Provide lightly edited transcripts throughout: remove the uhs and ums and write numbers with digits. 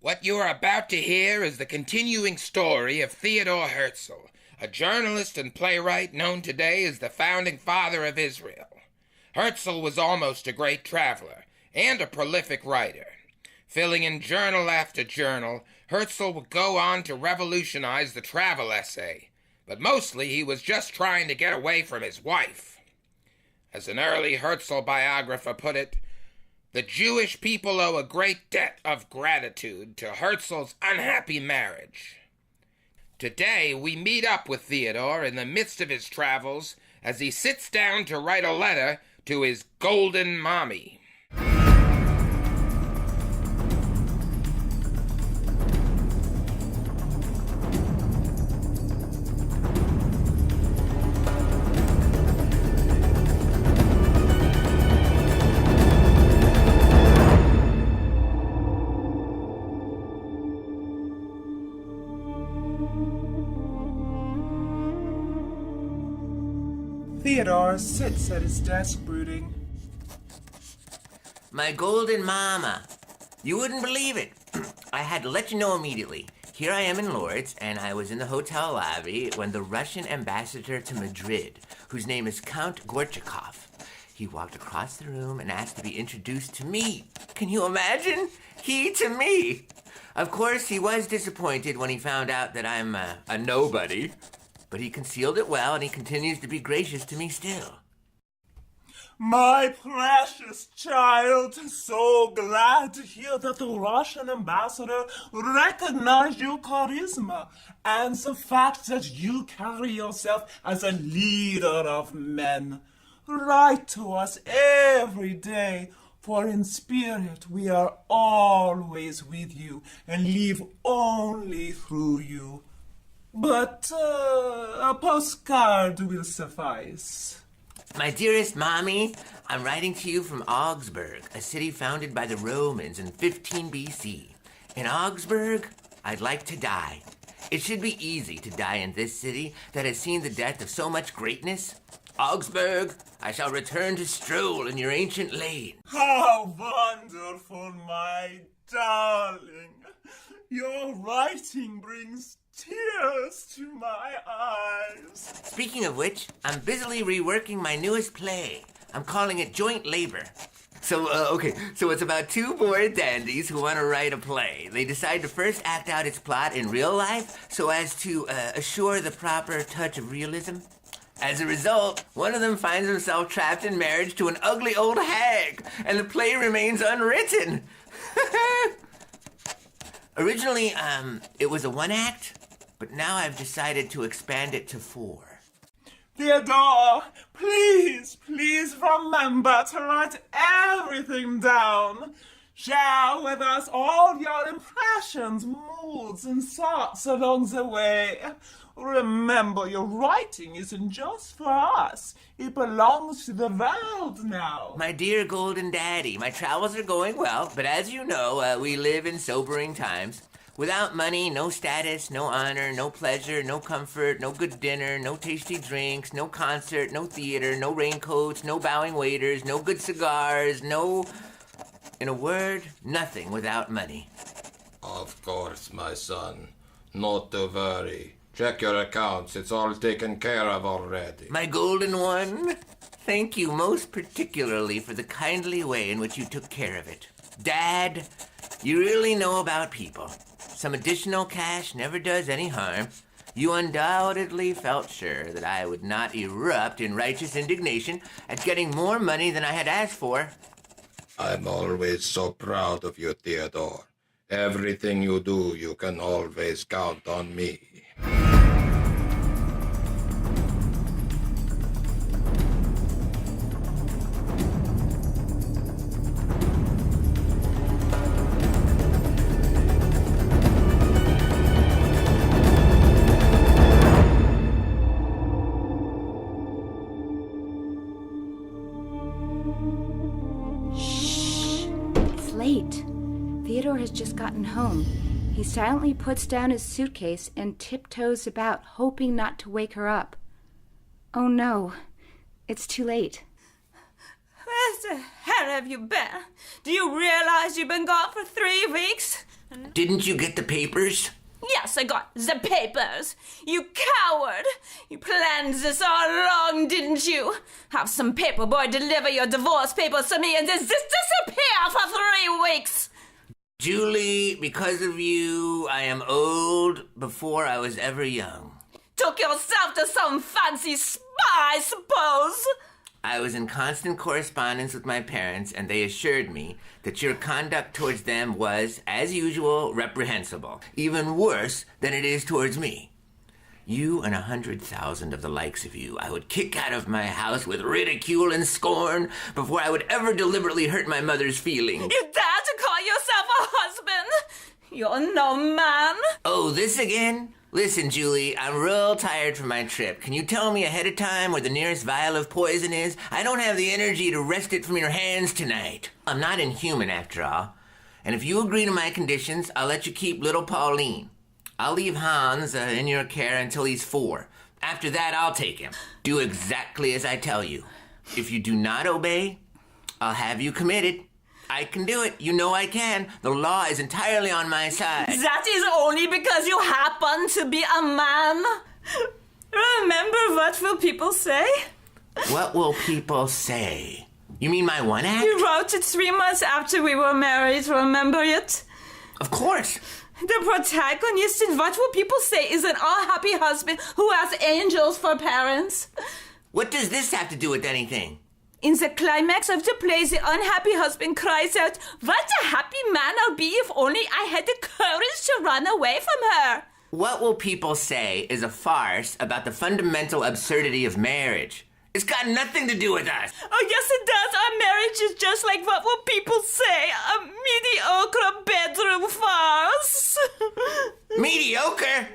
What you are about to hear is the continuing story of Theodore Herzl, a journalist and playwright known today as the founding father of Israel. Herzl was almost a great traveler and a prolific writer. Filling in journal after journal, Herzl would go on to revolutionize the travel essay, but mostly he was just trying to get away from his wife. As an early Herzl biographer put it, the Jewish people owe a great debt of gratitude to Herzl's unhappy marriage. Today, we meet up with Theodore in the midst of his travels as he sits down to write a letter to his golden mommy. Theodore sits at his desk brooding. My golden mama. You wouldn't believe it. I had to let you know immediately. Here I am in Lourdes, and I was in the hotel lobby when the Russian ambassador to Madrid, whose name is Count Gorchakov, he walked across the room and asked to be introduced to me. Can you imagine? He to me. Of course, he was disappointed when he found out that I'm a nobody. But he concealed it well, and he continues to be gracious to me still. My precious child, so glad to hear that the Russian ambassador recognized your charisma and the fact that you carry yourself as a leader of men. Write to us every day, for in spirit we are always with you and live only through you. But a postcard will suffice. My dearest mommy, I'm writing to you from Augsburg, a city founded by the Romans in 15 BC. In Augsburg, I'd like to die. It should be easy to die in this city that has seen the death of so much greatness. Augsburg, I shall return to stroll in your ancient lane. How wonderful, my darling. Your writing brings tears to my eyes. Speaking of which, I'm busily reworking my newest play. I'm calling it Joint Labor. So it's about two bored dandies who want to write a play. They decide to first act out its plot in real life so as to assure the proper touch of realism. As a result, one of them finds himself trapped in marriage to an ugly old hag, and the play remains unwritten. Originally, it was a one-act, but now I've decided to expand it to 4. Theodore, please remember to write everything down. Share with us all your impressions, moods, and thoughts along the way. Remember, your writing isn't just for us. It belongs to the world now. My dear golden daddy, my travels are going well, but as you know, we live in sobering times. Without money, no status, no honor, no pleasure, no comfort, no good dinner, no tasty drinks, no concert, no theater, no raincoats, no bowing waiters, no good cigars, no... In a word, nothing without money. Of course, my son. Not to worry. Check your accounts. It's all taken care of already. My golden one, thank you most particularly for the kindly way in which you took care of it. Dad, you really know about people. Some additional cash never does any harm. You undoubtedly felt sure that I would not erupt in righteous indignation at getting more money than I had asked for. I'm always so proud of you, Theodore. Everything you do, you can always count on me. Late. Theodore has just gotten home. He silently puts down his suitcase and tiptoes about, hoping not to wake her up. Oh no, it's too late. Where the hell have you been? Do you realize you've been gone for 3 weeks? Didn't you get the papers? Yes, I got the papers. You coward! You planned this all along, didn't you? Have some paperboy deliver your divorce papers to me and just disappear for 3 weeks! Julie, because of you, I am old before I was ever young. Took yourself to some fancy spa, I suppose. I was in constant correspondence with my parents, and they assured me that your conduct towards them was, as usual, reprehensible. Even worse than it is towards me. You and 100,000 of the likes of you I would kick out of my house with ridicule and scorn before I would ever deliberately hurt my mother's feelings. You dare to call yourself a husband? You're no man. Oh, this again? Listen, Julie, I'm real tired from my trip. Can you tell me ahead of time where the nearest vial of poison is? I don't have the energy to wrest it from your hands tonight. I'm not inhuman, after all. And if you agree to my conditions, I'll let you keep little Pauline. I'll leave Hans in your care until he's 4. After that, I'll take him. Do exactly as I tell you. If you do not obey, I'll have you committed. I can do it. You know I can. The law is entirely on my side. That is only because you happen to be a man. Remember what will people say? What will people say? You mean my one act? You wrote it 3 months after we were married, remember it? Of course. The protagonist in What Will People Say is an unhappy husband who has angels for parents. What does this have to do with anything? In the climax of the play, the unhappy husband cries out, "What a happy man I'll be if only I had the courage to run away from her." What Will People Say is a farce about the fundamental absurdity of marriage. It's got nothing to do with us. Oh, yes, it does. Our marriage is just like What Will People Say, a mediocre bedroom farce. Mediocre?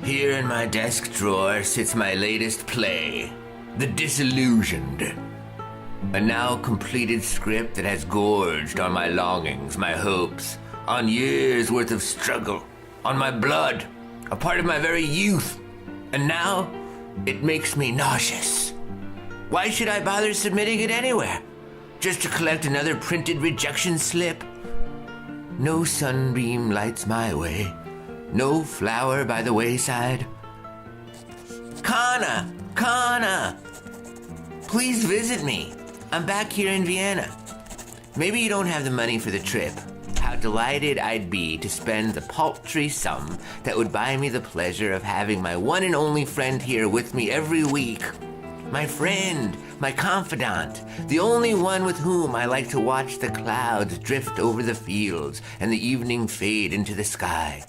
Here in my desk drawer sits my latest play, The Disillusioned. A now completed script that has gorged on my longings, my hopes, on years' worth of struggle, on my blood, a part of my very youth. And now, it makes me nauseous. Why should I bother submitting it anywhere? Just to collect another printed rejection slip? No sunbeam lights my way. No flower by the wayside. Kana! Please visit me. I'm back here in Vienna. Maybe you don't have the money for the trip. How delighted I'd be to spend the paltry sum that would buy me the pleasure of having my one and only friend here with me every week. My friend, my confidant, the only one with whom I like to watch the clouds drift over the fields and the evening fade into the sky.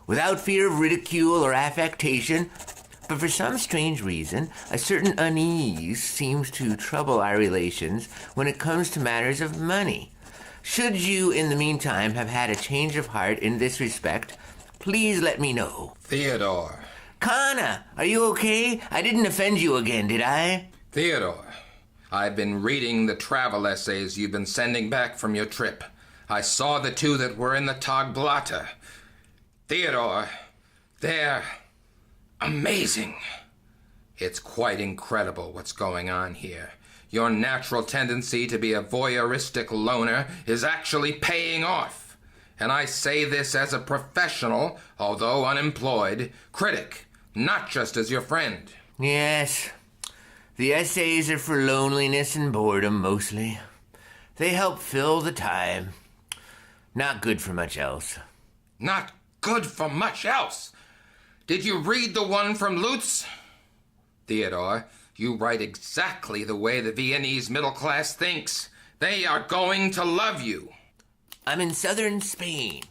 Without fear of ridicule or affectation, but for some strange reason, a certain unease seems to trouble our relations when it comes to matters of money. Should you, in the meantime, have had a change of heart in this respect, please let me know. Theodore. Kana, are you okay? I didn't offend you again, did I? Theodore, I've been reading the travel essays you've been sending back from your trip. I saw the 2 that were in the Tagblatte. Theodore, they're amazing. It's quite incredible what's going on here. Your natural tendency to be a voyeuristic loner is actually paying off. And I say this as a professional, although unemployed, critic, not just as your friend. Yes. The essays are for loneliness and boredom, mostly. They help fill the time. Not good for much else. Not good for much else. Did you read the one from Lutz? Theodore, you write exactly the way the Viennese middle class thinks. They are going to love you. I'm in southern Spain,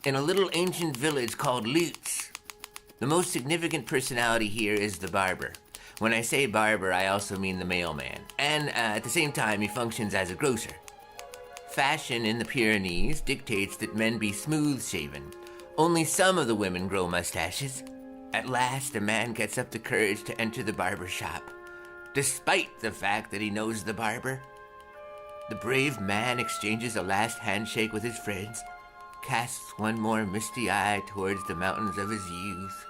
in a little ancient village called Lutz. The most significant personality here is the barber. When I say barber, I also mean the mailman. And at the same time, he functions as a grocer. Fashion in the Pyrenees dictates that men be smooth-shaven. Only some of the women grow mustaches. At last, a man gets up the courage to enter the barber shop. despite the fact that he knows the barber. The brave man exchanges a last handshake with his friends, casts one more misty eye towards the mountains of his youth,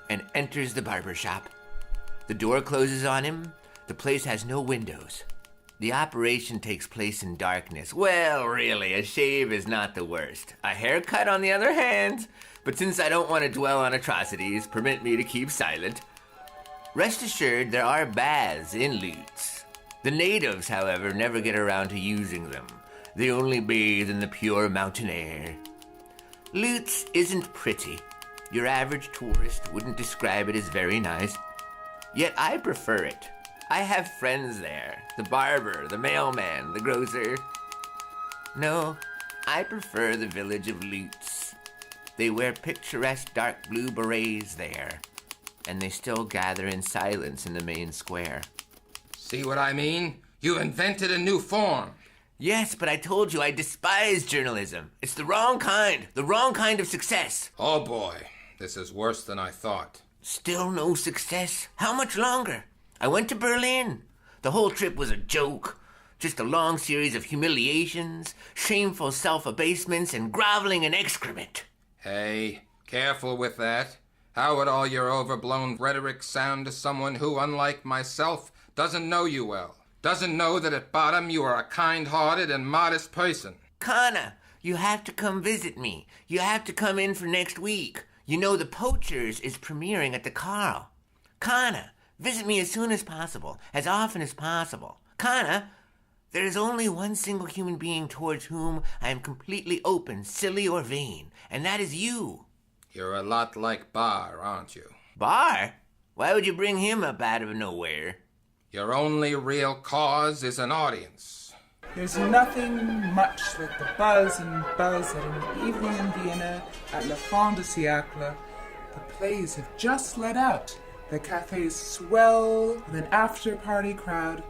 and enters the barber shop. The door closes on him. The place has no windows. The operation takes place in darkness. Well, really, a shave is not the worst. A haircut, on the other hand. But since I don't want to dwell on atrocities, permit me to keep silent. Rest assured, there are baths in Lutz. The natives, however, never get around to using them. They only bathe in the pure mountain air. Lutz isn't pretty. Your average tourist wouldn't describe it as very nice. Yet I prefer it. I have friends there. The barber, the mailman, the grocer. No, I prefer the village of Lutz. They wear picturesque dark blue berets there, and they still gather in silence in the main square. See what I mean? You invented a new form. Yes, but I told you I despise journalism. It's the wrong kind of success. Oh boy, this is worse than I thought. Still no success? How much longer? I went to Berlin. The whole trip was a joke. Just a long series of humiliations, shameful self-abasements, and groveling in excrement. Hey, careful with that. How would all your overblown rhetoric sound to someone who, unlike myself, doesn't know you well? Doesn't know that at bottom you are a kind-hearted and modest person. Kana, you have to come visit me. You have to come in for next week. You know the Poachers is premiering at the Carl. Kana, visit me as soon as possible, as often as possible. Kana, there is only one single human being towards whom I am completely open, silly or vain, and that is you. You're a lot like Bar, aren't you? Bar? Why would you bring him up out of nowhere? Your only real cause is an audience. There's nothing much like the buzz and buzz at an evening in Vienna at Le Fin de Siècle. The plays have just let out. The cafes swell with an after-party crowd.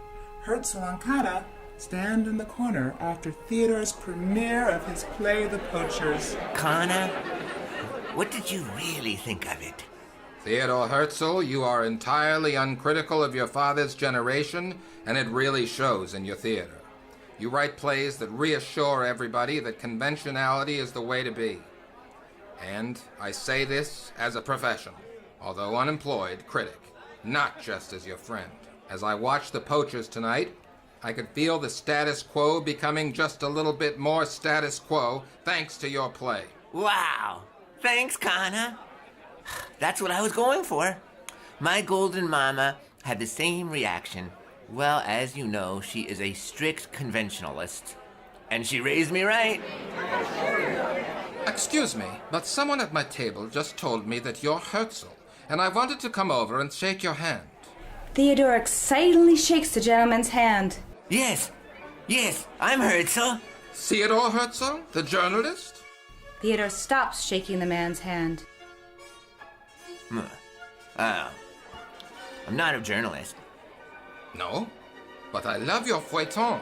Herzl and Kana stand in the corner after Theodore's premiere of his play The Poachers. Kana, what did you really think of it? Theodore Herzl, you are entirely uncritical of your father's generation, and it really shows in your theater. You write plays that reassure everybody that conventionality is the way to be. And I say this as a professional, although unemployed, critic, not just as your friend. As I watched The Poachers tonight, I could feel the status quo becoming just a little bit more status quo thanks to your play. Wow! Thanks, Kana. That's what I was going for. My golden mama had the same reaction. Well, as you know, she is a strict conventionalist. And she raised me right. Excuse me, but someone at my table just told me that you're Herzl, and I wanted to come over and shake your hand. Theodore excitedly shakes the gentleman's hand. Yes, I'm Herzl. Theodore Herzl, the journalist? Theodore stops shaking the man's hand. Oh, I'm not a journalist. No, but I love your feuilleton.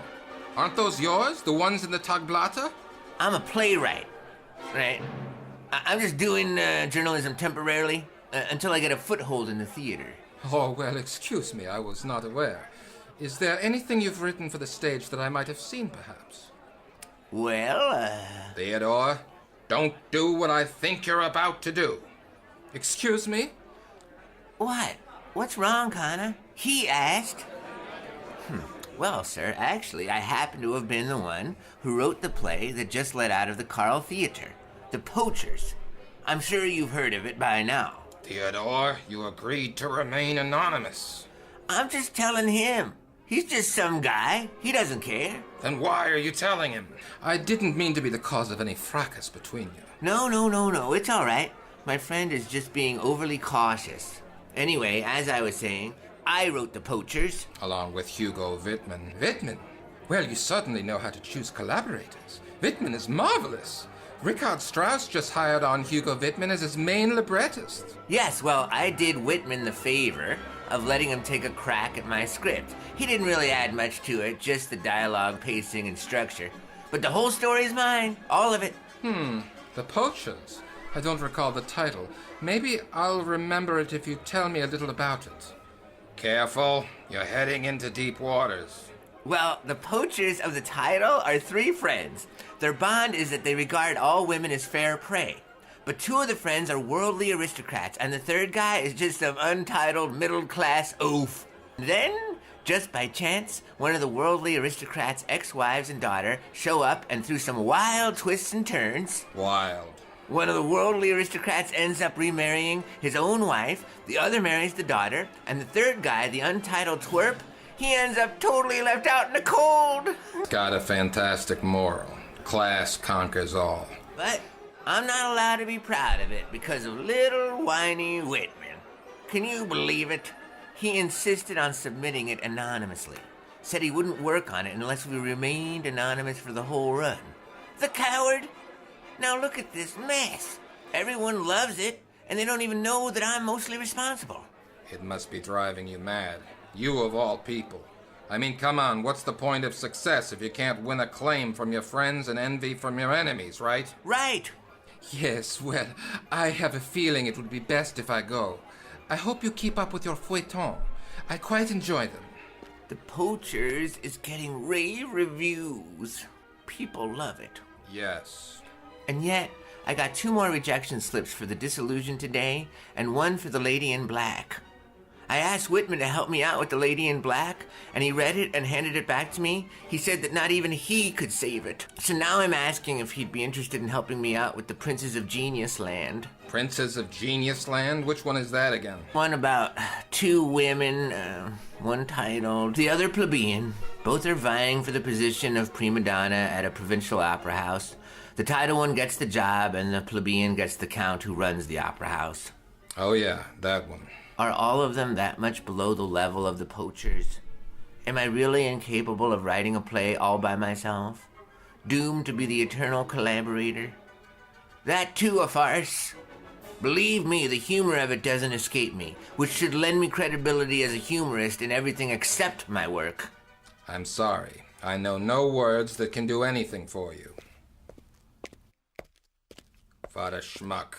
Aren't those yours, the ones in the Tagblatter? I'm a playwright, right? I'm just doing journalism temporarily until I get a foothold in the theater. Oh, well, excuse me, I was not aware. Is there anything you've written for the stage that I might have seen, perhaps? Well, Theodore, don't do what I think you're about to do. Excuse me? What? What's wrong, Connor? He asked. Well, sir, actually, I happen to have been the one who wrote the play that just let out of the Carl Theater, The Poachers. I'm sure you've heard of it by now. Theodore, you agreed to remain anonymous. I'm just telling him. He's just some guy. He doesn't care. Then why are you telling him? I didn't mean to be the cause of any fracas between you. No. It's all right. My friend is just being overly cautious. Anyway, as I was saying, I wrote The Poachers. Along with Hugo Wittmann. Wittmann? Well, you certainly know how to choose collaborators. Wittmann is marvelous. Richard Strauss just hired on Hugo Wittmann as his main librettist. Yes, well, I did Wittmann the favor of letting him take a crack at my script. He didn't really add much to it, just the dialogue, pacing, and structure. But the whole story's mine, all of it. The Poachers. I don't recall the title. Maybe I'll remember it if you tell me a little about it. Careful, you're heading into deep waters. Well, the poachers of the title are 3 friends. Their bond is that they regard all women as fair prey. But 2 of the friends are worldly aristocrats, and the 3rd guy is just some untitled middle-class oaf. Then, just by chance, one of the worldly aristocrats' ex-wives and daughter show up, and through some wild twists and turns... Wild. One of the worldly aristocrats ends up remarrying his own wife, the other marries the daughter, and the 3rd guy, the untitled twerp, he ends up totally left out in the cold. Got a fantastic moral. Class conquers all. But I'm not allowed to be proud of it because of little whiny Whitman. Can you believe it? He insisted on submitting it anonymously. Said he wouldn't work on it unless we remained anonymous for the whole run. The coward! Now look at this mess. Everyone loves it, and they don't even know that I'm mostly responsible. It must be driving you mad. You of all people. I mean, come on, what's the point of success if you can't win acclaim from your friends and envy from your enemies, right? Right. Yes, well, I have a feeling it would be best if I go. I hope you keep up with your feuilleton. I quite enjoy them. The Poachers is getting rave reviews. People love it. Yes. And yet, I got 2 more rejection slips for The Disillusion today, and 1 for The Lady in Black. I asked Whitman to help me out with The Lady in Black, and he read it and handed it back to me. He said that not even he could save it. So now I'm asking if he'd be interested in helping me out with The Princes of Genius Land. Princes of Genius Land? Which one is that again? One about 2 women, one titled, the other plebeian. Both are vying for the position of prima donna at a provincial opera house. The title one gets the job, and the plebeian gets the count who runs the opera house. Oh yeah, that one. Are all of them that much below the level of the Poachers? Am I really incapable of writing a play all by myself? Doomed to be the eternal collaborator? That too a farce? Believe me, the humor of it doesn't escape me, which should lend me credibility as a humorist in everything except my work. I'm sorry. I know no words that can do anything for you. What a schmuck.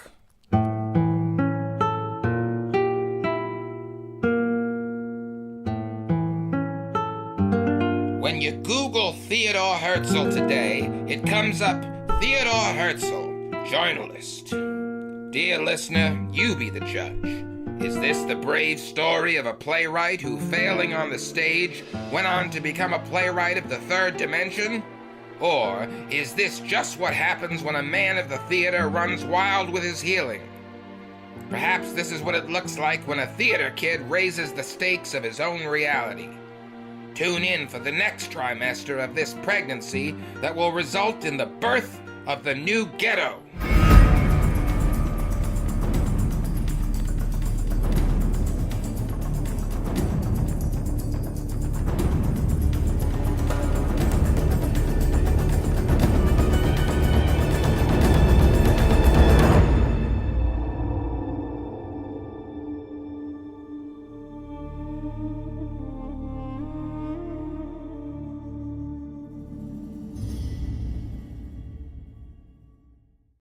When you Google Theodore Herzl today, it comes up Theodore Herzl, journalist. Dear listener, you be the judge. Is this the brave story of a playwright who, failing on the stage, went on to become a playwright of the 3rd dimension? Or is this just what happens when a man of the theater runs wild with his healing? Perhaps this is what it looks like when a theater kid raises the stakes of his own reality. Tune in for the next trimester of this pregnancy that will result in the birth of the new Ghetto.